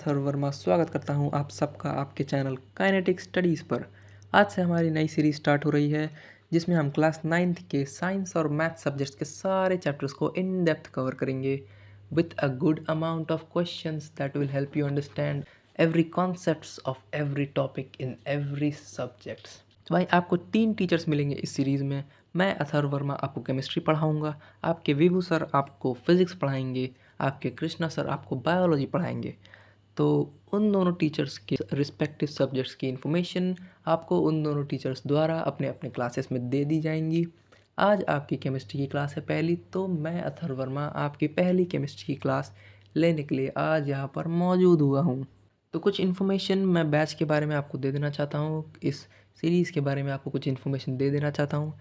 अथर्व वर्मा स्वागत करता हूं आप सबका आपके चैनल काइनेटिक स्टडीज़ पर। आज से हमारी नई सीरीज़ स्टार्ट हो रही है जिसमें हम क्लास 9th के साइंस और मैथ सब्जेक्ट्स के सारे चैप्टर्स को इन डेप्थ कवर करेंगे with a good amount of questions that will help you understand every concepts of every topic in every subjects. तो भाई आपको 3 टीचर्स मिलेंगे इस सीरीज़ में। मैं अथर्व वर्मा आपको केमिस्ट्री पढ़ाऊँगा, आपके विभू सर आपको फिज़िक्स पढ़ाएंगे, आपके कृष्णा सर आपको बायोलॉजी पढ़ाएंगे। तो उन दोनों टीचर्स के रिस्पेक्टिव सब्जेक्ट्स की इन्फॉर्मेशन आपको उन दोनों टीचर्स द्वारा अपने अपने क्लासेस में दे दी जाएंगी। आज आपकी केमिस्ट्री की क्लास है पहली, तो मैं अथर्व वर्मा आपकी पहली केमिस्ट्री की क्लास लेने के लिए आज यहाँ पर मौजूद हुआ हूँ। तो कुछ इन्फॉर्मेशन मैं बैच के बारे में आपको दे देना चाहता हूँ, इस सीरीज़ के बारे में आपको कुछ इन्फॉर्मेशन दे देना चाहता हूँ।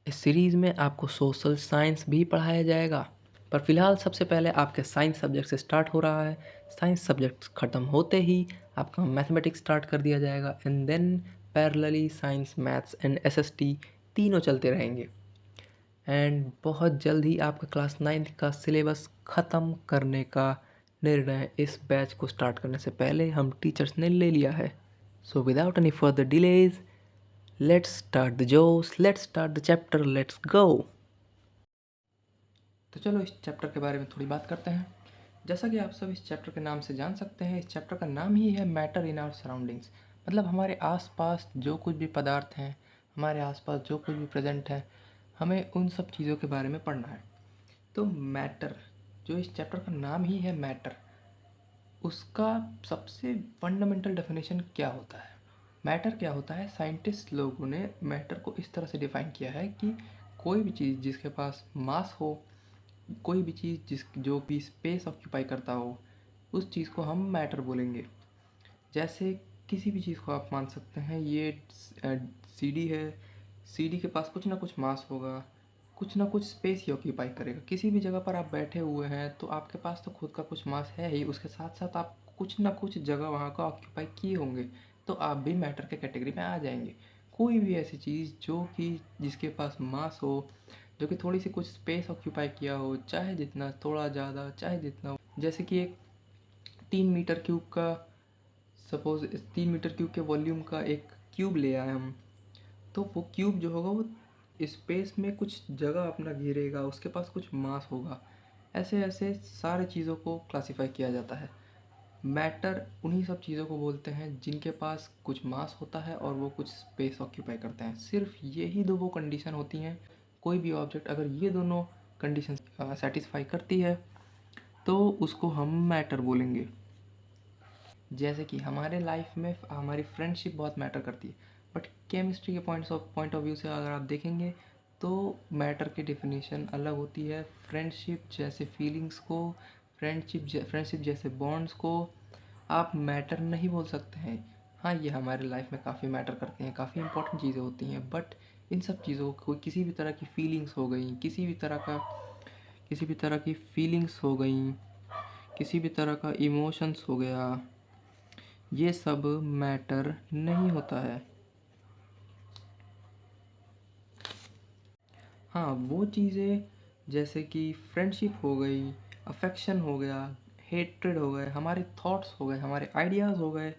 इस सीरीज़ में आपको सोशल साइंस भी पढ़ाया जाएगा, पर फिलहाल सबसे पहले आपके साइंस सब्जेक्ट से स्टार्ट हो रहा है। साइंस सब्जेक्ट ख़त्म होते ही आपका मैथमेटिक्स स्टार्ट कर दिया जाएगा and then parallelly science, maths and SST तीनों चलते रहेंगे। एंड बहुत जल्द ही आपका क्लास 9th का सिलेबस ख़त्म करने का निर्णय इस बैच को स्टार्ट करने से पहले हम टीचर्स ने ले लिया है। So without any further delays let's start the josh, let's start the chapter, let's go. तो चलो इस चैप्टर के बारे में थोड़ी बात करते हैं। जैसा कि आप सब इस चैप्टर के नाम से जान सकते हैं, इस चैप्टर का नाम ही है मैटर इन आवर सराउंडिंग्स। मतलब हमारे आसपास जो कुछ भी पदार्थ हैं, हमारे आसपास जो कुछ भी प्रेजेंट है, हमें उन सब चीज़ों के बारे में पढ़ना है। तो मैटर, जो इस चैप्टर का नाम ही है मैटर, उसका सबसे फंडामेंटल डेफिनेशन क्या होता है, मैटर क्या होता है। साइंटिस्ट लोगों ने मैटर को इस तरह से डिफ़ाइन किया है कि कोई भी चीज़ जिसके पास मास हो, कोई भी चीज़ जो भी स्पेस ऑक्यूपाई करता हो, उस चीज़ को हम मैटर बोलेंगे। जैसे किसी भी चीज़ को आप मान सकते हैं, ये सीडी है, सीडी के पास कुछ ना कुछ मास होगा, कुछ ना कुछ स्पेस ही ऑक्यूपाई करेगा। किसी भी जगह पर आप बैठे हुए हैं तो आपके पास तो खुद का कुछ मास है ही, उसके साथ साथ आप कुछ ना कुछ जगह वहाँ का ऑक्यूपाई किए होंगे, तो आप भी मैटर के कैटेगरी में आ जाएंगे। कोई भी ऐसी चीज़ जो कि जिसके पास मास हो, जो कि थोड़ी सी कुछ स्पेस ऑक्यूपाई किया हो, चाहे जितना, थोड़ा ज़्यादा, चाहे जितना। जैसे कि एक 3 मीटर क्यूब का, सपोज 3 मीटर क्यूब के वॉल्यूम का एक क्यूब ले आए हम, तो वो क्यूब जो होगा वो स्पेस में कुछ जगह अपना घेरेगा, उसके पास कुछ मास होगा। ऐसे ऐसे सारे चीज़ों को क्लासिफाई किया जाता है। मैटर उन्हीं सब चीज़ों को बोलते हैं जिनके पास कुछ मास होता है और वो कुछ स्पेस ऑक्यूपाई करते हैं। सिर्फ यही दो वो कंडीशन होती हैं। कोई भी ऑब्जेक्ट अगर ये दोनों कंडीशन सेटिस्फाई करती है तो उसको हम मैटर बोलेंगे। जैसे कि हमारे लाइफ में हमारी फ्रेंडशिप बहुत मैटर करती है, बट केमिस्ट्री के पॉइंट ऑफ व्यू से अगर आप देखेंगे तो मैटर की डेफिनेशन अलग होती है। फ्रेंडशिप जैसे फीलिंग्स को, फ्रेंडशिप जैसे बॉन्ड्स को आप मैटर नहीं बोल सकते हैं। हाँ, ये हमारे लाइफ में काफ़ी मैटर करते हैं, काफ़ी इंपॉर्टेंट चीज़ें होती हैं, बट इन सब चीज़ों को किसी भी तरह की फीलिंग्स हो गई, किसी भी तरह की फीलिंग्स हो गई, किसी भी तरह का इमोशंस हो गया, ये सब मैटर नहीं होता है। हाँ, वो चीज़ें जैसे कि फ्रेंडशिप हो गई, अफेक्शन हो गया, हेट्रेड हो गए, हमारे थॉट्स हो गए, हमारे आइडियाज़ हो गए,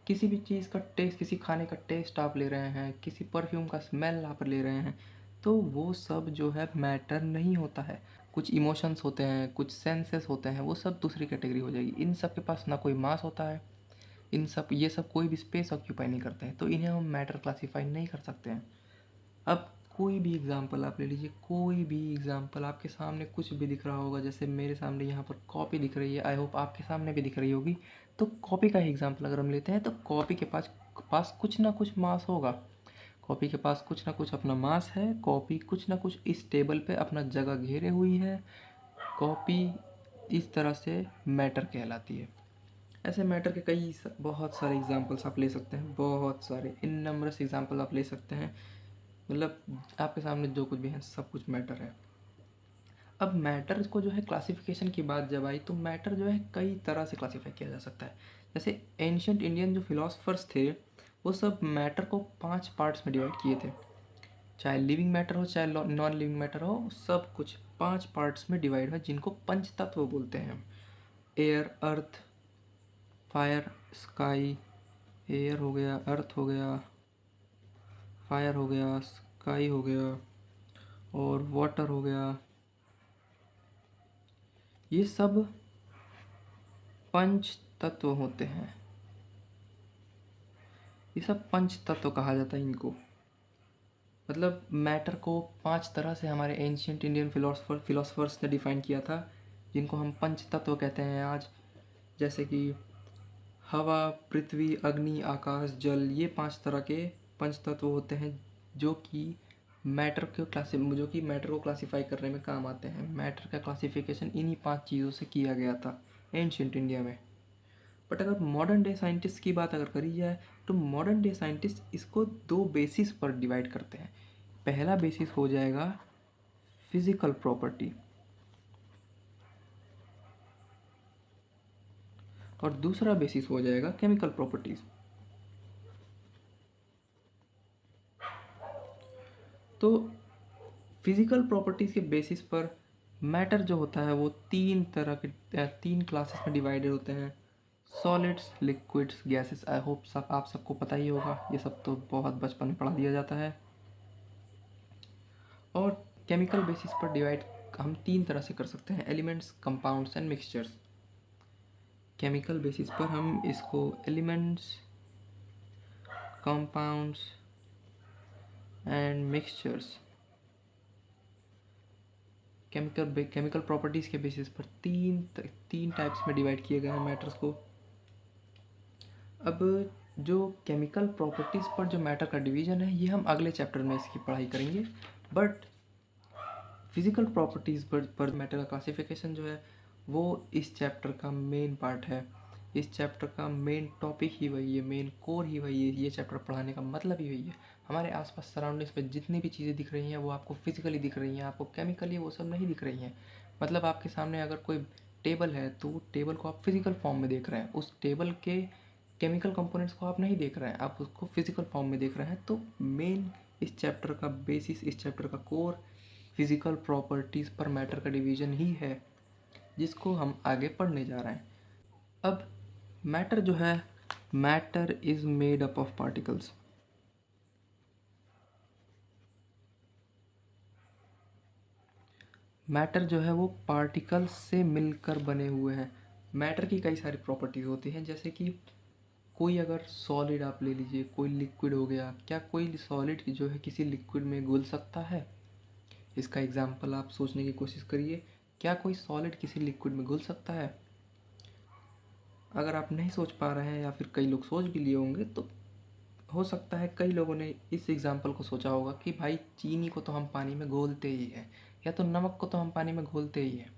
किसी भी चीज़ का टेस्ट, किसी खाने का टेस्ट आप ले रहे हैं, किसी परफ्यूम का स्मेल आप ले रहे हैं, तो वो सब जो है मैटर नहीं होता है। कुछ इमोशंस होते हैं, कुछ सेंसेस होते हैं, वो सब दूसरी कैटेगरी हो जाएगी। इन सब के पास ना कोई मास होता है, ये सब कोई भी स्पेस ऑक्यूपाई नहीं करते हैं, तो इन्हें हम मैटर क्लासीफाई नहीं कर सकते हैं। अब कोई भी एग्ज़ाम्पल आप ले लीजिए, कोई भी एग्ज़ाम्पल, आपके सामने कुछ भी दिख रहा होगा, जैसे मेरे सामने यहाँ पर कॉपी दिख रही है, आई होप आपके सामने भी दिख रही होगी। तो कॉपी का ही एग्ज़ाम्पल अगर हम लेते हैं तो कॉपी के पास कुछ ना कुछ मास होगा। कॉपी के पास कुछ ना कुछ अपना मास है, कॉपी कुछ ना कुछ इस टेबल पे अपना जगह घेरे हुई है। कॉपी इस तरह से मैटर कहलाती है। ऐसे मैटर के बहुत सारे एग्जांपल्स आप ले सकते हैं, बहुत सारे इन नंबरस एग्जांपल आप ले सकते हैं। मतलब आपके सामने जो कुछ भी है सब कुछ मैटर है। अब मैटर को जो है क्लासिफिकेशन की बात जब आई, तो मैटर जो है कई तरह से क्लासीफाई किया जा सकता है। जैसे एंशियंट इंडियन जो फिलोसफर्स थे, वो सब मैटर को 5 पार्ट्स में डिवाइड किए थे। चाहे लिविंग मैटर हो, चाहे नॉन लिविंग मैटर हो, सब कुछ 5 पार्ट्स में डिवाइड है, जिनको पंच तत्व बोलते हैं हम। एयर, अर्थ, फायर, स्काई, एयर हो गया, अर्थ हो गया, फायर हो गया, स्काई हो गया और वाटर हो गया। ये सब पंच तत्व होते हैं। ये सब पंच तत्व कहा जाता है इनको। मतलब मैटर को 5 तरह से हमारे एंशियंट इंडियन फिलोसफर्स ने डिफाइन किया था, जिनको हम पंच तत्व कहते हैं आज। जैसे कि हवा, पृथ्वी, अग्नि, आकाश, जल, ये 5 तरह के पंच तत्व होते हैं जो कि मैटर को क्लासीफाई करने में काम आते हैं। मैटर का क्लासिफिकेशन इन्हीं 5 चीज़ों से किया गया था एंशियंट इंडिया में। बट अगर मॉडर्न डे साइंटिस्ट की बात अगर करी जाए तो मॉडर्न डे साइंटिस्ट इसको 2 बेसिस पर डिवाइड करते हैं। पहला बेसिस हो जाएगा फिजिकल प्रॉपर्टी और दूसरा बेसिस हो जाएगा केमिकल प्रॉपर्टीज। तो फिजिकल प्रॉपर्टीज के बेसिस पर मैटर जो होता है वो 3 क्लासेस में डिवाइडेड होते हैं। Solids, liquids, gases. I hope आप सबको पता ही होगा, ये सब तो बहुत बचपन में पढ़ा दिया जाता है। और केमिकल बेसिस पर डिवाइड हम 3 तरह से कर सकते हैं, elements, compounds and mixtures. Chemical basis पर हम इसको elements, compounds and mixtures, chemical properties के बेसिस पर तीन टाइप्स में डिवाइड किए गए हैं मैटर्स को। अब जो केमिकल प्रॉपर्टीज़ पर जो मैटर का डिवीज़न है ये हम अगले चैप्टर में इसकी पढ़ाई करेंगे। बट फिजिकल प्रॉपर्टीज़ पर मैटर का क्लासिफिकेशन जो है वो इस चैप्टर का मेन पार्ट है। इस चैप्टर का मेन टॉपिक ही वही है, मेन कोर ही वही है। ये चैप्टर पढ़ाने का मतलब ही वही है। हमारे आसपास सराउंडिंग्स में जितनी भी चीज़ें दिख रही हैं वो आपको फिजिकली दिख रही हैं, आपको केमिकली वो सब नहीं दिख रही हैं। मतलब आपके सामने अगर कोई टेबल है तो वो टेबल को आप फिजिकल फॉर्म में देख रहे हैं, उस टेबल के केमिकल कंपोनेंट्स को आप नहीं देख रहे हैं, आप उसको फिजिकल फॉर्म में देख रहे हैं। तो मेन इस चैप्टर का बेसिस, इस चैप्टर का कोर फिजिकल प्रॉपर्टीज़ पर मैटर का डिवीज़न ही है, जिसको हम आगे पढ़ने जा रहे हैं। अब मैटर जो है, matter is made up of particles. Matter जो है वो पार्टिकल्स से मिलकर बने हुए हैं। मैटर की कई सारी प्रॉपर्टीज़ होती हैं, जैसे कि कोई अगर सॉलिड आप ले लीजिए, कोई लिक्विड हो गया, क्या कोई सॉलिड जो है किसी लिक्विड में घुल सकता है? इसका एग्जाम्पल आप सोचने की कोशिश करिए, क्या कोई सॉलिड किसी लिक्विड में घुल सकता है? अगर आप नहीं सोच पा रहे हैं या फिर कई लोग सोच भी लिए होंगे तो हो सकता है कई लोगों ने इस एग्जाम्पल को सोचा होगा कि भाई चीनी को तो हम पानी में घोलते ही हैं, या तो नमक को तो हम पानी में घोलते ही हैं।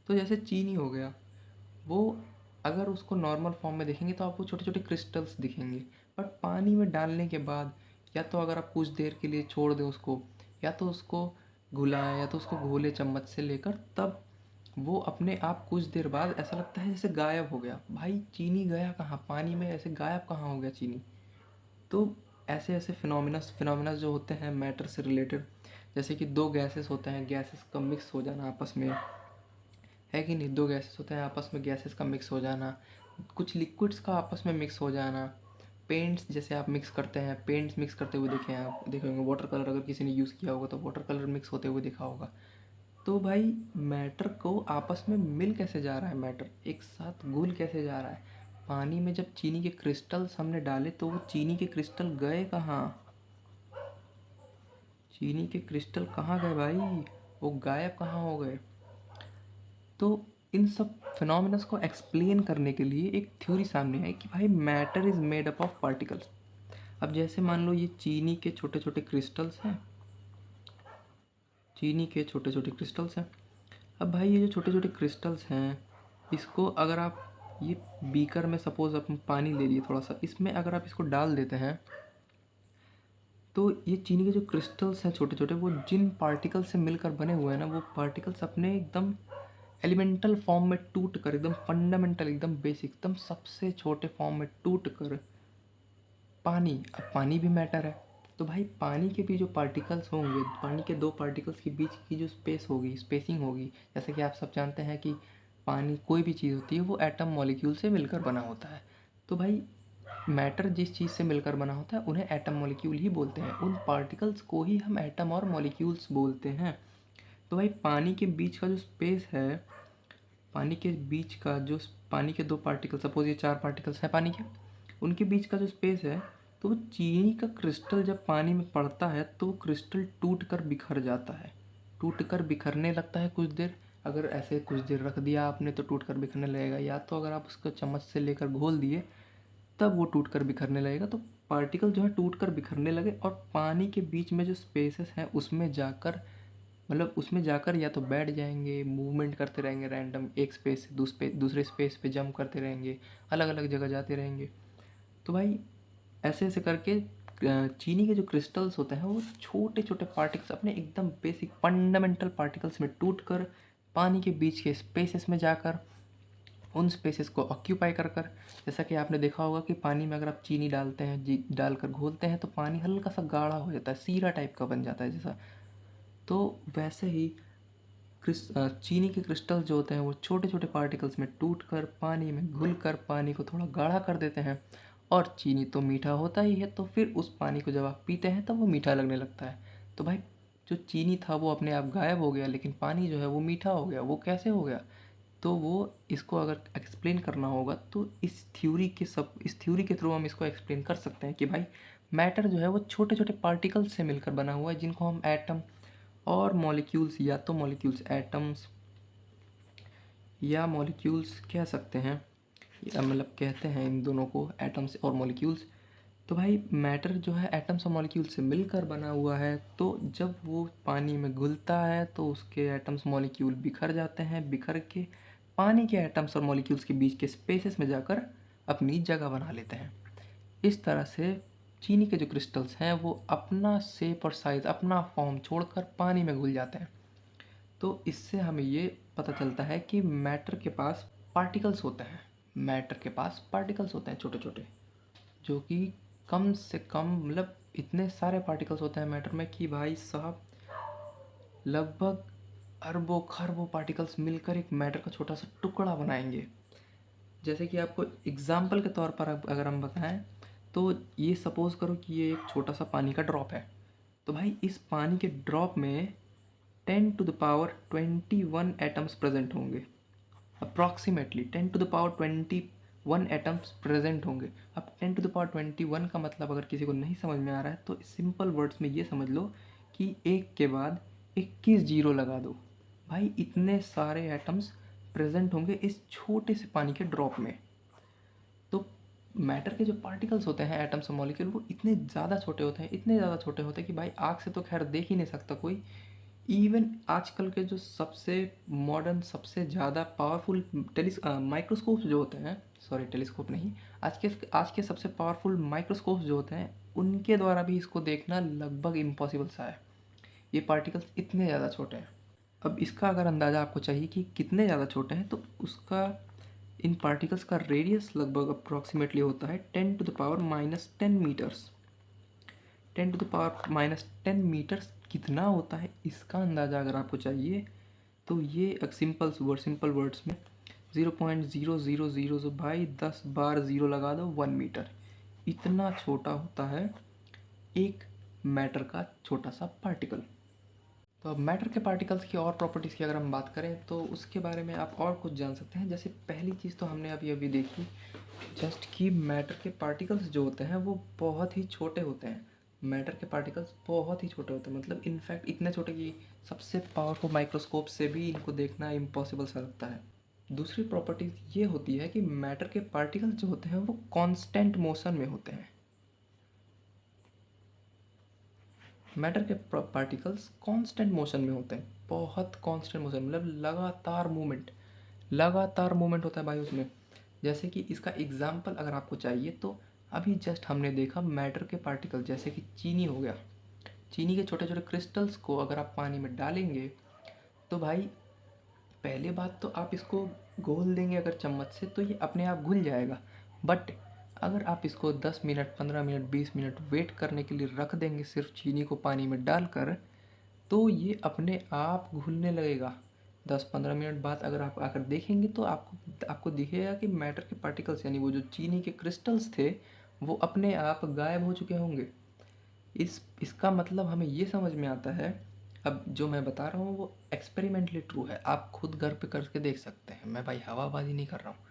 तो जैसे चीनी हो गया, वो अगर उसको नॉर्मल फॉर्म में देखेंगे तो आपको छोटे छोटे क्रिस्टल्स दिखेंगे, बट पानी में डालने के बाद या तो अगर आप कुछ देर के लिए छोड़ दें उसको, या तो उसको घुलाएं, या तो उसको घोले चम्मच से लेकर, तब वो अपने आप कुछ देर बाद ऐसा लगता है जैसे गायब हो गया। भाई चीनी गया कहाँ? पानी में ऐसे गायब कहाँ हो गया चीनी? तो ऐसे ऐसे फिनोमिना जो होते हैं मैटर से रिलेटेड, जैसे कि 2 गैसेस होते हैं, गैसेस का मिक्स हो जाना आपस में, है कि नहीं? 2 गैसेस होते हैं, आपस में गैसेस का मिक्स हो जाना, कुछ लिक्विड्स का आपस में मिक्स हो जाना। पेंट्स जैसे आप मिक्स करते हैं, पेंट्स मिक्स करते हुए देखे होंगे, वाटर कलर अगर किसी ने यूज़ किया होगा तो वाटर कलर मिक्स होते हुए देखा होगा। तो भाई मैटर को आपस में मिल कैसे जा रहा है, मैटर एक साथ घुल कैसे जा रहा है? पानी में जब चीनी के क्रिस्टल्स हमने डाले तो वो चीनी के क्रिस्टल गए कहाँ? चीनी के क्रिस्टल कहाँ गए भाई? वो गायब कहाँ हो गए? तो इन सब फिनोमिनस को एक्सप्लेन करने के लिए एक थ्योरी सामने आई कि भाई matter is made up of particles. अब जैसे मान लो ये चीनी के छोटे छोटे क्रिस्टल्स हैं, चीनी के छोटे छोटे क्रिस्टल्स हैं। अब भाई ये जो छोटे छोटे क्रिस्टल्स हैं, इसको अगर आप ये बीकर में सपोज अपन पानी ले लिए थोड़ा सा, इसमें अगर आप इसको डाल देते हैं तो ये चीनी के जो क्रिस्टल्स हैं छोटे छोटे, वो जिन पार्टिकल से मिलकर बने हुए हैं ना, वो पार्टिकल्स अपने एकदम एलिमेंटल फॉर्म में टूट कर, एकदम फंडामेंटल, एकदम बेसिक, एकदम सबसे छोटे फॉर्म में टूट कर पानी, अब पानी भी मैटर है। तो भाई पानी के भी जो पार्टिकल्स होंगे, पानी के 2 पार्टिकल्स के बीच की जो स्पेस होगी, स्पेसिंग होगी, जैसे कि आप सब जानते हैं कि पानी कोई भी चीज़ होती है वो एटम मॉलिक्यूल से मिलकर बना होता है। तो भाई मैटर जिस चीज़ से मिलकर बना होता है उन्हें एटम मॉलिक्यूल ही बोलते हैं, उन पार्टिकल्स को ही हम एटम और मॉलिक्यूल्स बोलते हैं। तो भाई पानी के बीच का जो स्पेस है, पानी के बीच का जो पानी के दो पार्टिकल, सपोज ये 4 पार्टिकल्स हैं पानी के, उनके बीच का जो स्पेस है, तो वो चीनी का क्रिस्टल जब पानी में पड़ता है तो वो क्रिस्टल टूट कर बिखर जाता है, टूट कर बिखरने लगता है कुछ देर। अगर ऐसे कुछ देर रख दिया आपने तो टूट कर बिखरने लगेगा, या तो अगर आप उसको चम्मच से लेकर घोल दिए तब वो टूट कर बिखरने लगेगा। तो पार्टिकल जो है टूट कर बिखरने लगे और पानी के बीच में जो स्पेसेस हैं उसमें जाकर, मतलब उसमें जाकर या तो बैठ जाएंगे, मूवमेंट करते रहेंगे रैंडम, एक स्पेस से दूसरे स्पेस पे जंप करते रहेंगे, अलग अलग जगह जाते रहेंगे। तो भाई ऐसे ऐसे करके चीनी के जो क्रिस्टल्स होते हैं वो छोटे छोटे पार्टिकल्स अपने एकदम बेसिक फंडामेंटल पार्टिकल्स में टूट कर पानी के बीच के स्पेसेस में जाकर उन स्पेसेस को ऑक्यूपाई कर कर, जैसा कि आपने देखा होगा कि पानी में अगर आप चीनी डालते हैं, जी डालकर घोलते हैं तो पानी हल्का सा गाढ़ा हो जाता है, सीरा टाइप का बन जाता है जैसा। तो वैसे ही चीनी के क्रिस्टल जो होते हैं वो छोटे छोटे पार्टिकल्स में टूट कर पानी में घुल कर पानी को थोड़ा गाढ़ा कर देते हैं। और चीनी तो मीठा होता ही है, तो फिर उस पानी को जब आप पीते हैं तब वो मीठा लगने लगता है। तो भाई जो चीनी था वो अपने आप गायब हो गया, लेकिन पानी जो है वो मीठा हो गया। वो कैसे हो गया? तो वो इसको अगर एक्सप्लेन करना होगा तो इस थ्योरी के थ्रू हम इसको एक्सप्लेन कर सकते हैं कि भाई मैटर जो है वो छोटे छोटे पार्टिकल्स से मिलकर बना हुआ है, जिनको हम एटम और मॉलिक्यूल्स, या तो मॉलिक्यूल्स एटम्स या मॉलिक्यूल्स कह सकते हैं, या मतलब कहते हैं इन दोनों को, एटम्स और मॉलिक्यूल्स। तो भाई मैटर जो है एटम्स और मॉलिक्यूल्स से मिलकर बना हुआ है, तो जब वो पानी में घुलता है तो उसके एटम्स मॉलिक्यूल बिखर जाते हैं, बिखर के पानी के एटम्स और मॉलिक्यूल्स के बीच के स्पेसेस में जाकर अपनी जगह बना लेते हैं। इस तरह से चीनी के जो क्रिस्टल्स हैं वो अपना शेप और साइज़, अपना फॉर्म छोड़कर पानी में घुल जाते हैं। तो इससे हमें ये पता चलता है कि मैटर के पास पार्टिकल्स होते हैं, मैटर के पास पार्टिकल्स होते हैं छोटे छोटे, जो कि कम से कम, मतलब इतने सारे पार्टिकल्स होते हैं मैटर में कि भाई साहब लगभग अरबों खरबों पार्टिकल्स मिलकर एक मैटर का छोटा सा टुकड़ा बनाएंगे। जैसे कि आपको एग्जाम्पल के तौर पर अगर हम बताएं तो ये सपोज़ करो कि ये एक छोटा सा पानी का ड्रॉप है। तो भाई इस पानी के ड्रॉप में 10 to the power 21 atoms present होंगे, approximately 10 to the power 21 atoms present होंगे। अब 10 to the power 21 का मतलब अगर किसी को नहीं समझ में आ रहा है तो सिंपल वर्ड्स में ये समझ लो कि एक के बाद 21 जीरो लगा दो। भाई इतने सारे एटम्स प्रेजेंट होंगे इस छोटे से पानी के ड्रॉप में। तो मैटर के जो पार्टिकल्स होते हैं एटम्स और मॉलिक्यूल, वो इतने ज़्यादा छोटे होते हैं, इतने ज़्यादा छोटे होते हैं कि भाई आँख से तो खैर देख ही नहीं सकता कोई। इवन आजकल के जो सबसे मॉडर्न, सबसे ज़्यादा पावरफुल माइक्रोस्कोप्स जो होते हैं, सॉरी टेलीस्कोप नहीं, आज के सबसे पावरफुल माइक्रोस्कोप्स जो होते हैं उनके द्वारा भी इसको देखना लगभग इम्पॉसिबल सा है। ये पार्टिकल्स इतने ज़्यादा छोटे हैं। अब इसका अगर अंदाज़ा आपको चाहिए कि कितने ज़्यादा छोटे हैं, तो उसका, इन पार्टिकल्स का रेडियस लगभग अप्रॉक्सीमेटली होता है 10 to the power-10 metres. 10 to the power-10 metres कितना होता है इसका अंदाज़ा अगर आपको चाहिए तो ये एक सिंपल वर्ड्स में 0.0000 भाई 10 बार ज़ीरो लगा दो 1 मीटर, इतना छोटा होता है एक मैटर का छोटा सा पार्टिकल। तो अब मैटर के पार्टिकल्स की और प्रॉपर्टीज़ की अगर हम बात करें तो उसके बारे में आप और कुछ जान सकते हैं। जैसे पहली चीज़ तो हमने अभी अभी देखी जस्ट कि मैटर के पार्टिकल्स जो होते हैं वो बहुत ही छोटे होते हैं। मैटर के पार्टिकल्स बहुत ही छोटे होते हैं, मतलब इनफैक्ट इतने छोटे कि सबसे पावरफुल माइक्रोस्कोप से भी इनको देखना इम्पॉसिबल सा लगता है। दूसरी प्रॉपर्टीज़ ये होती है कि मैटर के पार्टिकल्स जो होते हैं वो कांस्टेंट मोशन में होते हैं। मैटर के पार्टिकल्स कांस्टेंट मोशन में होते हैं, बहुत कांस्टेंट मोशन, मतलब लगातार मूवमेंट होता है भाई उसमें। जैसे कि इसका एग्जांपल अगर आपको चाहिए तो अभी जस्ट हमने देखा मैटर के पार्टिकल, जैसे कि चीनी हो गया, चीनी के छोटे छोटे क्रिस्टल्स को अगर आप पानी में डालेंगे तो भाई पहले बात तो आप इसको घोल देंगे अगर चम्मच से तो ये अपने आप घुल जाएगा। बट अगर आप इसको 10 मिनट, 15 मिनट, 20 मिनट वेट करने के लिए रख देंगे सिर्फ चीनी को पानी में डालकर, तो ये अपने आप घुलने लगेगा। 10-15 मिनट बाद अगर आप आकर देखेंगे तो आपको आपको दिखेगा कि मैटर के पार्टिकल्स यानी वो जो चीनी के क्रिस्टल्स थे वो अपने आप गायब हो चुके होंगे। इसका मतलब हमें ये समझ में आता है, अब जो मैं बता रहा हूँ वो एक्सपेरिमेंटली ट्रू है, आप खुद घर पे करके देख सकते हैं, मैं भाई हवाबाजी नहीं कर रहा हूँ।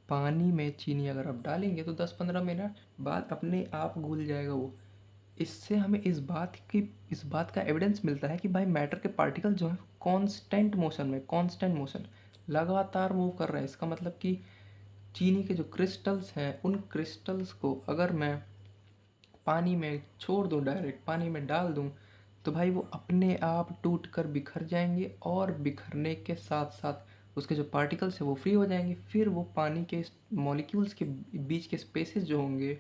पानी में चीनी अगर आप डालेंगे तो 10-15 मिनट बाद अपने आप घुल जाएगा वो। इससे हमें इस बात का एविडेंस मिलता है कि भाई मैटर के पार्टिकल जो हैं कांस्टेंट मोशन लगातार मूव कर रहे हैं। इसका मतलब कि चीनी के जो क्रिस्टल्स हैं उन क्रिस्टल्स को अगर मैं पानी में छोड़ दूँ, डायरेक्ट पानी में डाल दूँ, तो भाई वो अपने आप टूट कर बिखर जाएंगे और बिखरने के साथ साथ उसके जो पार्टिकल्स हैं वो फ्री हो जाएंगे। फिर वो पानी के मॉलिक्यूल्स के बीच के स्पेसेस जो होंगे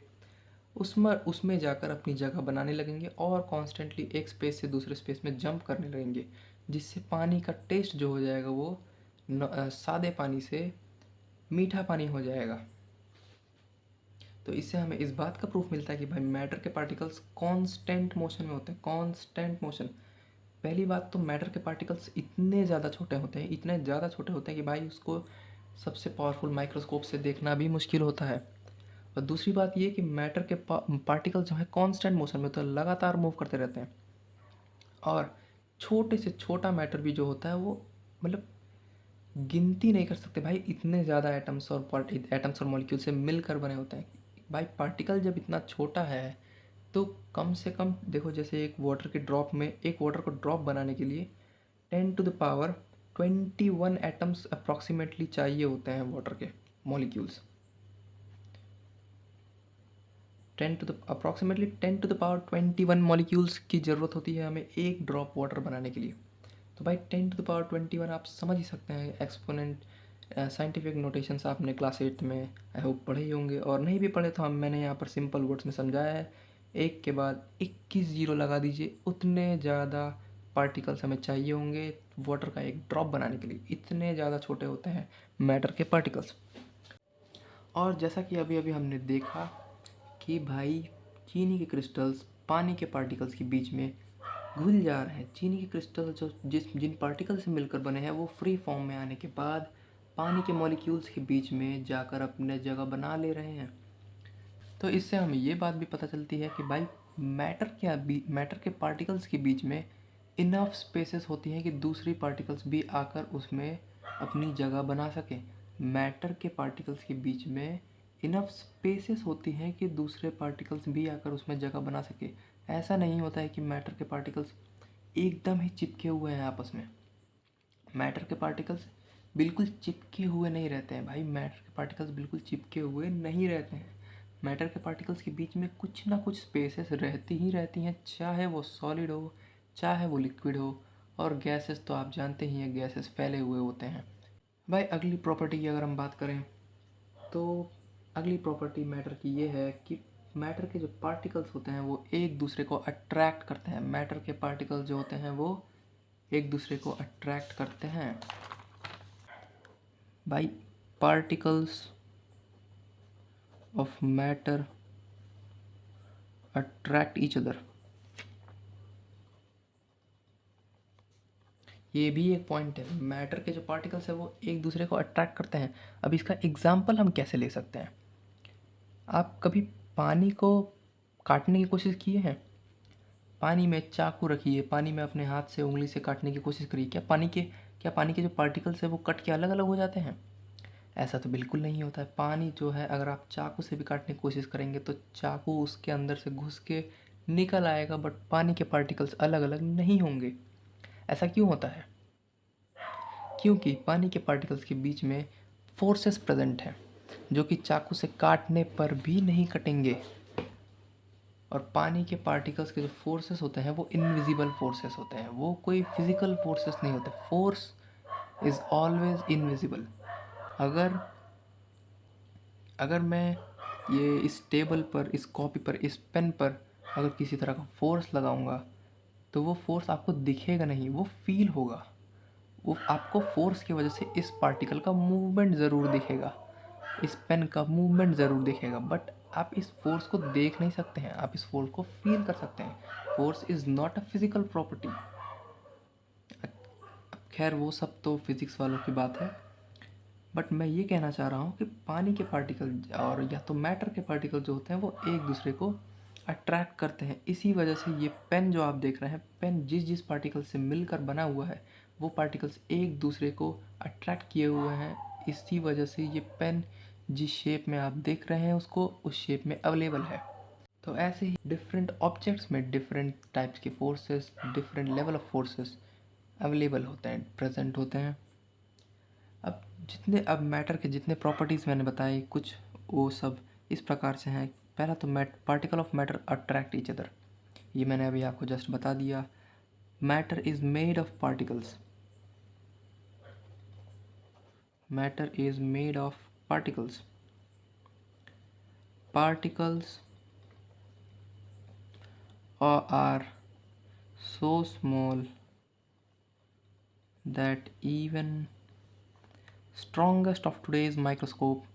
उसमें उसमें जाकर अपनी जगह बनाने लगेंगे और कॉन्स्टेंटली एक स्पेस से दूसरे स्पेस में जंप करने लगेंगे, जिससे पानी का टेस्ट जो हो जाएगा वो सादे पानी से मीठा पानी हो जाएगा। तो इससे हमें इस बात का प्रूफ मिलता है कि भाई मैटर के पार्टिकल्स कांस्टेंट मोशन में होते हैं, कांस्टेंट मोशन। पहली बात तो मैटर के पार्टिकल्स इतने ज़्यादा छोटे होते हैं, इतने ज़्यादा छोटे होते हैं कि भाई उसको सबसे पावरफुल माइक्रोस्कोप से देखना भी मुश्किल होता है। और दूसरी बात ये कि मैटर के पार्टिकल जो है कांस्टेंट मोशन में होते हैं, लगातार मूव करते रहते हैं। और छोटे से छोटा मैटर भी जो होता है वो मतलब गिनती नहीं कर सकते भाई, इतने ज़्यादा एटम्स और मॉलिक्यूल से मिलकर बने होते हैं। भाई पार्टिकल जब इतना छोटा है तो कम से कम देखो, जैसे एक वाटर को ड्रॉप बनाने के लिए 10 to the power 21 atoms approximately चाहिए होते हैं वाटर के molecules. 10 to the power 21 molecules की ज़रूरत होती है हमें एक ड्रॉप वाटर बनाने के लिए। तो भाई 10 to the power 21 आप समझ ही सकते हैं एक्सपोनेंट। साइंटिफिक नोटेशंस आपने क्लास 8 में आई होप पढ़े ही होंगे, और नहीं भी पढ़े तो मैंने यहाँ पर सिंपल वर्ड्स में समझाया है। एक के बाद 21 जीरो लगा दीजिए, उतने ज़्यादा पार्टिकल्स हमें चाहिए होंगे वाटर का एक ड्रॉप बनाने के लिए। इतने ज़्यादा छोटे होते हैं मैटर के पार्टिकल्स। और जैसा कि अभी अभी हमने देखा कि भाई चीनी के क्रिस्टल्स पानी के पार्टिकल्स के बीच में घुल जा रहे हैं। चीनी के क्रिस्टल जो जिन पार्टिकल से मिलकर बने हैं वो फ्री फॉर्म में आने के बाद पानी के मॉलिक्यूल्स के बीच में जाकर अपने जगह बना ले रहे हैं। तो इससे हमें ये बात भी पता चलती है कि भाई मैटर के पार्टिकल्स के बीच में इनफ स्पेसेस होती हैं कि दूसरी पार्टिकल्स भी आकर उसमें अपनी जगह बना सकें। मैटर के पार्टिकल्स के बीच में इनफ स्पेसेस होती हैं कि दूसरे पार्टिकल्स भी आकर उसमें जगह बना सके। ऐसा नहीं होता है कि मैटर के पार्टिकल्स एकदम ही चिपके हुए हैं आपस में। मैटर के पार्टिकल्स बिल्कुल चिपके हुए नहीं रहते हैं भाई, मैटर के पार्टिकल्स बिल्कुल चिपके हुए नहीं रहते हैं। मैटर के पार्टिकल्स के बीच में कुछ ना कुछ स्पेसेस रहती ही रहती हैं, चाहे वो सॉलिड हो चाहे वो लिक्विड हो। और गैसेस तो आप जानते ही हैं, गैसेस फैले हुए होते हैं। भाई अगली प्रॉपर्टी की अगर हम बात करें तो अगली प्रॉपर्टी मैटर की ये है कि मैटर के जो पार्टिकल्स होते हैं वो एक दूसरे को अट्रैक्ट करते हैं। मैटर के पार्टिकल्स जो होते हैं वो एक दूसरे को अट्रैक्ट करते हैं। भाई particles of matter attract each other, ये भी एक पॉइंट है। मैटर के जो पार्टिकल्स है वो एक दूसरे को अट्रैक्ट करते हैं। अब इसका एग्जाम्पल हम कैसे ले सकते हैं? आप कभी पानी को काटने की कोशिश किए हैं? पानी में चाकू रखिए, पानी में अपने हाथ से उंगली से काटने की कोशिश करिए, क्या पानी के जो पार्टिकल्स है वो कट के अलग अलग हो जाते हैं? ऐसा तो बिल्कुल नहीं होता है। पानी जो है अगर आप चाकू से भी काटने की कोशिश करेंगे तो चाकू उसके अंदर से घुस के निकल आएगा, बट पानी के पार्टिकल्स अलग अलग नहीं होंगे। ऐसा क्यों होता है? क्योंकि पानी के पार्टिकल्स के बीच में फोर्सेस प्रेजेंट हैं जो कि चाकू से काटने पर भी नहीं कटेंगे। और पानी के पार्टिकल्स के जो फोर्सेस होते हैं वो इनविजिबल फोर्सेस होते हैं, वो कोई फिजिकल फोर्सेस नहीं होते। Force is always invisible. अगर अगर मैं ये इस टेबल पर, इस कॉपी पर, इस पेन पर अगर किसी तरह का फोर्स लगाऊंगा तो वो फोर्स आपको दिखेगा नहीं, वो फील होगा। वो आपको फोर्स की वजह से इस पार्टिकल का मूवमेंट ज़रूर दिखेगा, इस पेन का मूवमेंट ज़रूर दिखेगा, बट आप इस फोर्स को देख नहीं सकते हैं, आप इस फोर्स को फील कर सकते हैं। Force is not a physical property. खैर वो सब तो फिज़िक्स वालों की बात है, बट मैं ये कहना चाह रहा हूँ कि पानी के पार्टिकल और या तो मैटर के पार्टिकल जो होते हैं वो एक दूसरे को अट्रैक्ट करते हैं। इसी वजह से ये पेन जो आप देख रहे हैं, पेन जिस जिस पार्टिकल से मिलकर बना हुआ है वो पार्टिकल्स एक दूसरे को अट्रैक्ट किए हुए हैं। इसी वजह से ये पेन जिस शेप में आप देख रहे हैं उसको उस शेप में अवेलेबल है। तो ऐसे ही डिफरेंट ऑब्जेक्ट्स में डिफरेंट टाइप्स के forces, different level of forces available होते हैं, प्रेजेंट होते हैं। अब मैटर के जितने प्रॉपर्टीज़ मैंने बताई कुछ वो सब इस प्रकार से हैं। पहला तो particle of matter attract each other, ये मैंने अभी आपको जस्ट बता दिया। Matter is made of particles, matter is made of particles, particles are so small that even strongest of today's microscopes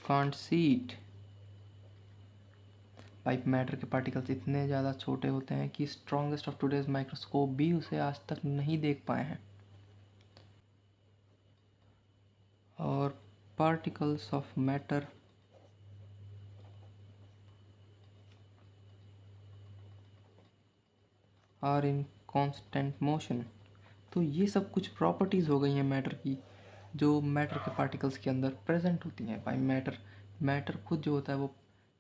can't see it। भाई मैटर के particles इतने ज़्यादा छोटे होते हैं कि स्ट्रॉन्गेस्ट ऑफ टुडेज माइक्रोस्कोप भी उसे आज तक नहीं देख पाए हैं। और particles of matter are in constant motion. तो ये सब कुछ प्रॉपर्टीज़ हो गई हैं मैटर की, जो मैटर के पार्टिकल्स के अंदर प्रेजेंट होती हैं। भाई मैटर खुद जो होता है वो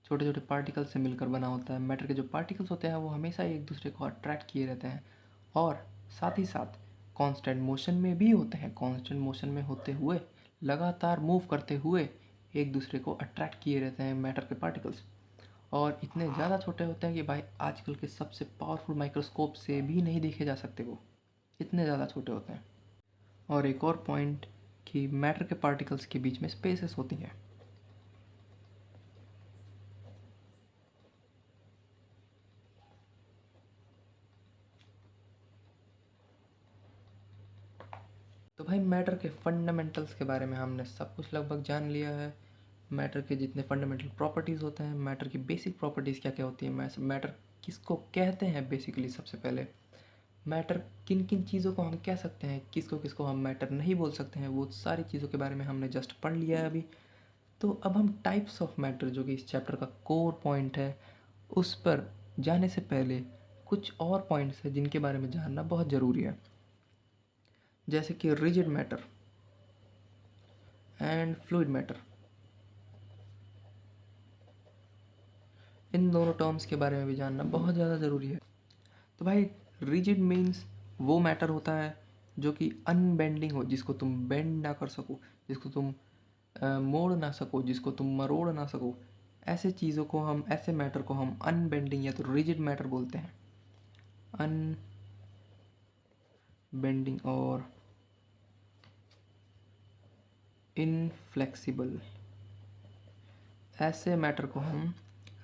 छोटे छोटे पार्टिकल्स से मिलकर बना होता है। मैटर के जो पार्टिकल्स होते हैं वो हमेशा एक दूसरे को अट्रैक्ट किए रहते हैं और साथ ही साथ कांस्टेंट मोशन में भी होते हैं। कांस्टेंट मोशन में होते हुए लगातार मूव करते हुए एक दूसरे को अट्रैक्ट किए रहते हैं मैटर के पार्टिकल्स। और इतने ज़्यादा छोटे होते हैं कि भाई आजकल के सबसे पावरफुल माइक्रोस्कोप से भी नहीं देखे जा सकते, वो इतने ज़्यादा छोटे होते हैं। और एक और पॉइंट कि मैटर के पार्टिकल्स के बीच में स्पेसेस होती हैं। तो भाई मैटर के फंडामेंटल्स के बारे में हमने सब कुछ लगभग जान लिया है। मैटर के जितने फंडामेंटल प्रॉपर्टीज़ होते हैं, मैटर की बेसिक प्रॉपर्टीज़ क्या क्या होती है, मैटर किसको कहते हैं, बेसिकली सबसे पहले मैटर किन किन चीज़ों को हम कह सकते हैं, किसको किसको हम मैटर नहीं बोल सकते हैं, वो सारी चीज़ों के बारे में हमने जस्ट पढ़ लिया है अभी। तो अब हम टाइप्स ऑफ मैटर, जो कि इस चैप्टर का कोर पॉइंट है, उस पर जाने से पहले कुछ और पॉइंट्स हैं जिनके बारे में जानना बहुत ज़रूरी है, जैसे कि rigid matter and fluid matter. इन दोनों टर्म्स के बारे में भी जानना बहुत ज़्यादा ज़रूरी है। तो भाई रिजिड मीन्स वो मैटर होता है जो कि अनबेंडिंग हो, जिसको तुम बेंड ना कर सको, जिसको तुम मोड़ ना सको, जिसको तुम मरोड़ ना सको। ऐसे चीज़ों को हम, ऐसे मैटर को हम अनबेंडिंग या तो रिजिड मैटर बोलते हैं। अनबेंडिंग और इनफ्लेक्सिबल, ऐसे मैटर को हम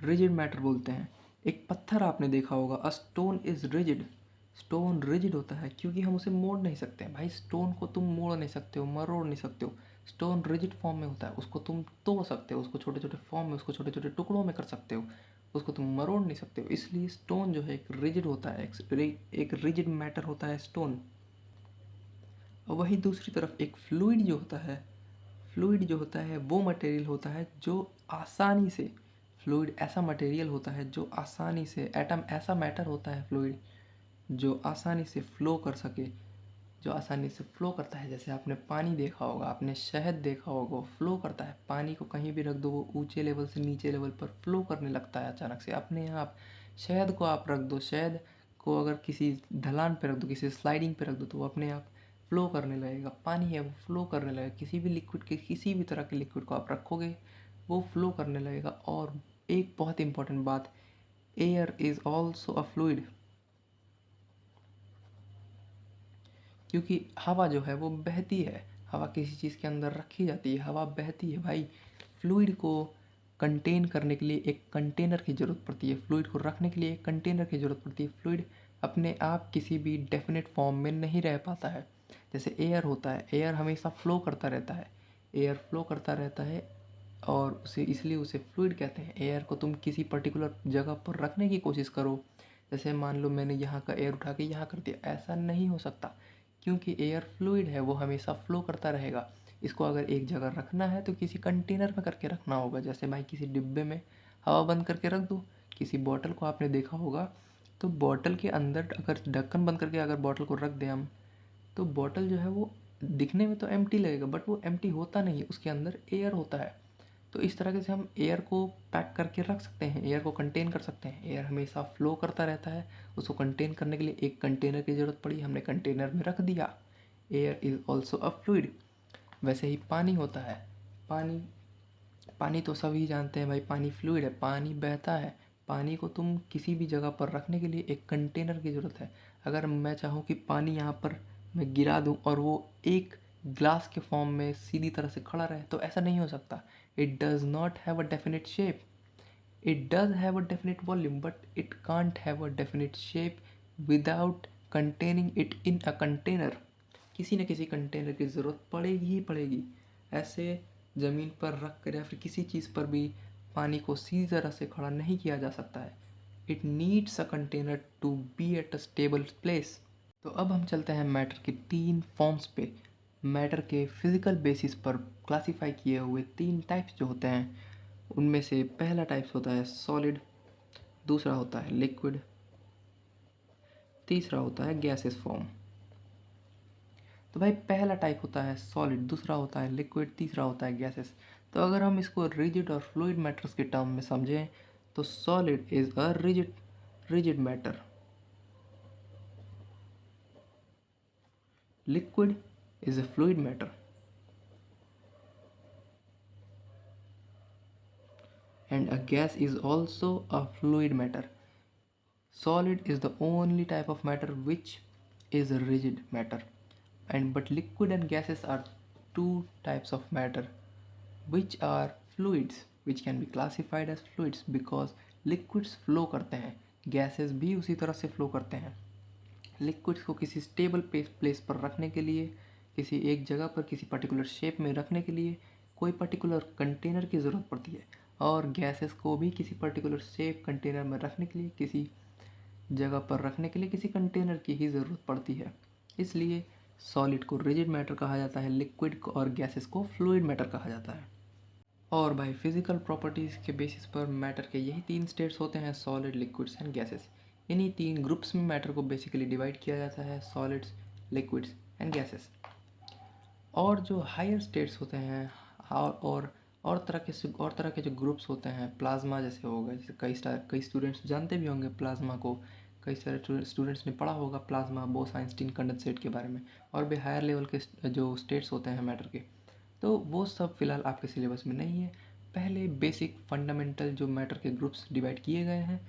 रिजिड मैटर बोलते हैं। एक पत्थर आपने देखा होगा, a stone is rigid. Stone rigid होता है क्योंकि हम उसे मोड़ नहीं सकते। भाई स्टोन को तुम मोड़ नहीं सकते हो, मरोड़ नहीं सकते हो। स्टोन रिजिड फॉर्म में होता है, उसको तुम तोड़ सकते हो, उसको छोटे छोटे फॉर्म में, उसको छोटे छोटे टुकड़ों में कर सकते हो, उसको तुम मरोड़ नहीं सकते हो। इसलिए स्टोन जो है एक रिजिड होता है, एक रिजिड मैटर होता है स्टोन। और वही दूसरी तरफ एक फ्लूइड जो होता है, फ्लूइड जो होता है वो मटेरियल होता है जो आसानी से, फ्लूइड ऐसा मटेरियल होता है जो आसानी से, एटम ऐसा मैटर होता है फ्लूइड जो आसानी से फ्लो कर सके, जो आसानी से फ्लो करता है। जैसे आपने पानी देखा होगा, आपने शहद देखा होगा, वो फ्लो करता है। पानी को कहीं भी रख दो वो ऊंचे लेवल से नीचे लेवल पर फ्लो करने लगता है अचानक से अपने आप। शहद को आप रख दो, शहद को अगर किसी ढलान पे रख दो, किसी स्लाइडिंग पे रख दो, तो वो अपने आप फ्लो करने लगेगा। पानी है वो फ्लो करने लगेगा। किसी भी लिक्विड के, किसी भी तरह के लिक्विड को आप रखोगे वो फ्लो करने लगेगा। और एक बहुत इंपॉर्टेंट बात, air is also a fluid, क्योंकि हवा जो है वो बहती है। हवा किसी चीज़ के अंदर रखी जाती है, हवा बहती है। भाई फ्लूइड को कंटेन करने के लिए एक कंटेनर की ज़रूरत पड़ती है, फ्लूइड को रखने के लिए एक कंटेनर की ज़रूरत पड़ती है। फ्लूइड अपने आप किसी भी डेफिनेट फॉर्म में नहीं रह पाता है। जैसे एयर होता है, एयर हमेशा फ्लो करता रहता है, एयर फ्लो करता रहता है और उसे इसलिए उसे फ्लूइड कहते हैं। एयर को तुम किसी पर्टिकुलर जगह पर रखने की कोशिश करो, जैसे मान लो मैंने यहाँ का एयर उठा के यहाँ कर दिया, ऐसा नहीं हो सकता क्योंकि एयर फ्लूइड है, वो हमेशा फ्लो करता रहेगा। इसको अगर एक जगह रखना है तो किसी कंटेनर में करके रखना होगा, जैसे भाई किसी डिब्बे में हवा बंद करके रख दो। किसी बॉटल को आपने देखा होगा, तो बॉटल के अंदर अगर ढक्कन बंद करके अगर बॉटल को रख दें हम, तो बॉटल जो है वो दिखने में तो एम्प्टी लगेगा, बट वो एम्प्टी होता नहीं है, उसके अंदर एयर होता है। तो इस तरीके से हम एयर को पैक करके रख सकते हैं, एयर को कंटेन कर सकते हैं। एयर हमेशा फ्लो करता रहता है, उसको कंटेन करने के लिए एक कंटेनर की ज़रूरत पड़ी, हमने कंटेनर में रख दिया। Air is also a fluid. वैसे ही पानी होता है। पानी पानी तो सभी जानते हैं भाई, पानी फ्लूइड है, पानी बहता है। पानी को तुम किसी भी जगह पर रखने के लिए एक कंटेनर की ज़रूरत है। अगर मैं चाहूँ कि पानी यहाँ पर मैं गिरा दूँ और वो एक ग्लास के फॉर्म में सीधी तरह से खड़ा रहे, तो ऐसा नहीं हो सकता। It does not have a definite shape. It does have a definite volume, but it can't have a definite shape without containing it in a container. किसी न किसी कंटेनर की ज़रूरत पड़ेगी ही पड़ेगी। ऐसे ज़मीन पर रख कर या फिर किसी चीज़ पर भी पानी को सीधी तरह से खड़ा नहीं किया जा सकता है। It needs a container to be at a stable place. तो अब हम चलते हैं मैटर के 3 फॉर्म्स पे। मैटर के फिजिकल बेसिस पर क्लासीफाई किए हुए 3 टाइप्स जो होते हैं, उनमें से पहला टाइप्स होता है सॉलिड, दूसरा होता है लिक्विड, तीसरा होता है गैसेस फॉर्म। तो भाई पहला टाइप होता है सॉलिड, दूसरा होता है लिक्विड, तीसरा होता है गैसेस। तो अगर हम इसको रिजिड और फ्लूइड मैटर्स के टर्म में समझें, तो solid is a rigid matter, liquid is a fluid matter, and a gas is also a fluid matter. Solid is the only type of matter which is a rigid matter, and but liquid and gases are two types of matter which are fluids, which can be classified as fluids because liquids flow करते हैं, gases भी उसी तरह से flow करते हैं। Liquids को किसी स्टेबल प्लेस पर रखने के लिए, किसी एक जगह पर किसी पर्टिकुलर शेप में रखने के लिए कोई पर्टिकुलर कंटेनर की ज़रूरत पड़ती है, और गैसेस को भी किसी पर्टिकुलर शेप कंटेनर में रखने के लिए, किसी जगह पर रखने के लिए किसी कंटेनर की ही ज़रूरत पड़ती है। इसलिए सॉलिड को रिजिड मैटर कहा जाता है, लिक्विड को और गैसेस को फ्लूइड मैटर कहा जाता है। और भाई फिजिकल प्रॉपर्टीज़ के बेसिस पर मैटर के यही 3 स्टेट्स होते हैं, सॉलिड, लिक्विड्स एंड गैसेस। इन्हीं 3 ग्रुप्स में मैटर को बेसिकली डिवाइड किया जाता है, सॉलिड्स, लिक्विड्स एंड गैसेस। और जो हायर स्टेट्स होते हैं और तरह के जो ग्रुप्स होते हैं, प्लाज्मा जैसे हो गए, जैसे कई स्टूडेंट्स जानते भी होंगे प्लाज्मा को, कई सारे स्टूडेंट्स ने पढ़ा होगा प्लाज्मा, बोस-आइंस्टीन कंडेंसेट के बारे में। और भी हायर लेवल के जो स्टेट्स होते हैं मैटर के, तो वो सब फिलहाल आपके सिलेबस में नहीं है। पहले बेसिक फंडामेंटल जो मैटर के ग्रुप्स डिवाइड किए गए हैं,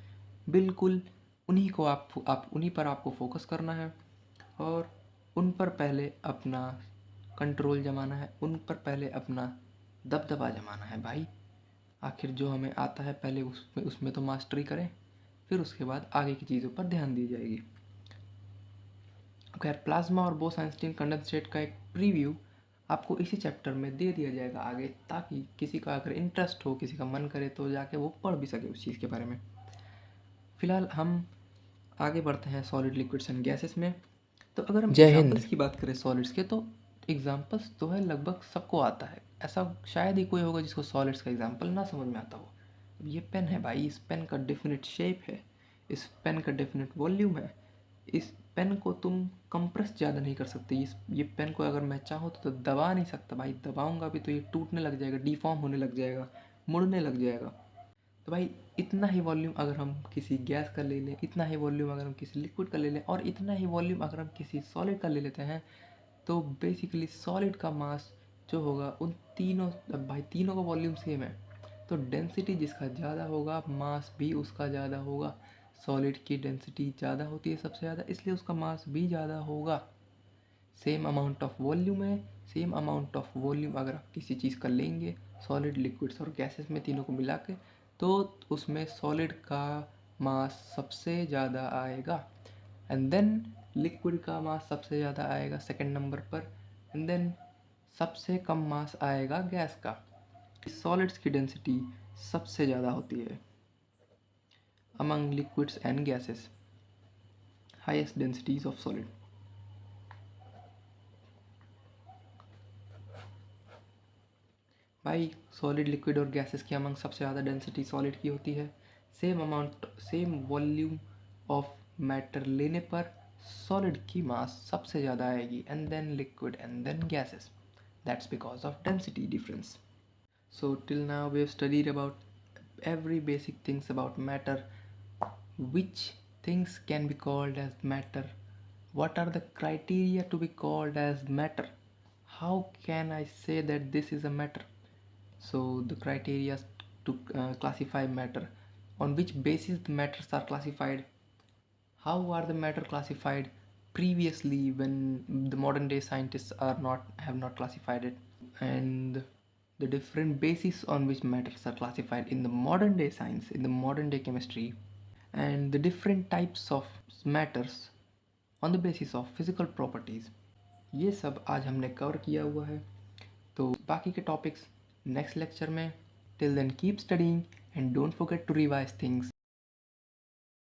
बिल्कुल उन्हीं को आप उन्हीं पर आपको फोकस करना है, और उन पर पहले अपना कंट्रोल जमाना है, उन पर पहले अपना दबदबा जमाना है भाई। आखिर जो हमें आता है पहले उसमें तो मास्टरी करें, फिर उसके बाद आगे की चीज़ों पर ध्यान दी जाएगी। खैर, प्लाज्मा और बोस-आइंस्टीन कंडेंसेट का एक प्रीव्यू आपको इसी चैप्टर में दे दिया जाएगा आगे, ताकि किसी का अगर इंटरेस्ट हो, किसी का मन करे तो जाके वो पढ़ भी सके उस चीज़ के बारे में। फिलहाल हम आगे बढ़ते हैं सॉलिड, लिक्विड्स एंड गैसेस में। तो अगर हम एग्जांपल्स की बात करें सॉलिड्स के, तो एग्जांपल्स तो है लगभग सबको आता है, ऐसा शायद ही कोई होगा जिसको सॉलिड्स का एग्जांपल ना समझ में आता हो। अब ये पेन है भाई, इस पेन का डेफिनेट शेप है, इस पेन का डेफिनेट वॉल्यूम है। इस पेन को तुम कंप्रेस ज़्यादा नहीं कर सकते। ये पेन को अगर मैं चाहूँ तो दबा नहीं सकता भाई, दबाऊंगा भी तो ये टूटने लग जाएगा, डिफॉर्म होने लग जाएगा, मुड़ने लग जाएगा। तो भाई इतना ही वॉल्यूम अगर हम किसी गैस का ले लें, इतना ही वॉल्यूम अगर हम किसी लिक्विड का ले लें, और इतना ही वॉल्यूम अगर हम किसी सॉलिड का ले लेते हैं, तो बेसिकली सॉलिड का मास जो होगा उन तीनों, अब भाई तीनों का वॉल्यूम सेम है, तो डेंसिटी जिसका ज़्यादा होगा मास भी उसका ज़्यादा होगा। सॉलिड की डेंसिटी ज़्यादा होती है सबसे ज़्यादा, इसलिए उसका मास भी ज़्यादा होगा। सेम अमाउंट ऑफ वॉल्यूम है, सेम अमाउंट ऑफ वॉल्यूम अगर आप किसी चीज़ का लेंगे, सॉलिड, लिक्विड्स और गैसेस में तीनों को मिला के, तो उसमें सॉलिड का मास सबसे ज़्यादा आएगा, एंड देन लिक्विड का मास सबसे ज़्यादा आएगा सेकंड नंबर पर, एंड देन सबसे कम मास आएगा गैस का। सॉलिड्स की डेंसिटी सबसे ज़्यादा होती है among liquids and gases, highest densities of solid. भाई सॉलिड, लिक्विड और गैसेस की अमंग सबसे ज़्यादा डेंसिटी सॉलिड की होती है। सेम वॉल्यूम ऑफ मैटर लेने पर सॉलिड की मास सबसे ज़्यादा आएगी, and then liquid and then gases. That's because of density difference. So till now we have studied about every basic things about matter, which things can be called as matter, what are the criteria to be called as matter, how can I say that this is a matter. So the criteria to classify matter, on which basis the matters are classified, how are the matter classified previously when the modern day scientists have not classified it, and the different bases on which matters are classified in the modern day science, in the modern day chemistry, and the different types of matters on the basis of physical properties। ये सब आज हमने cover किया हुआ है, तो बाकी के टॉपिक्स नेक्स्ट लेक्चर में। Till then keep studying and don't forget to revise things.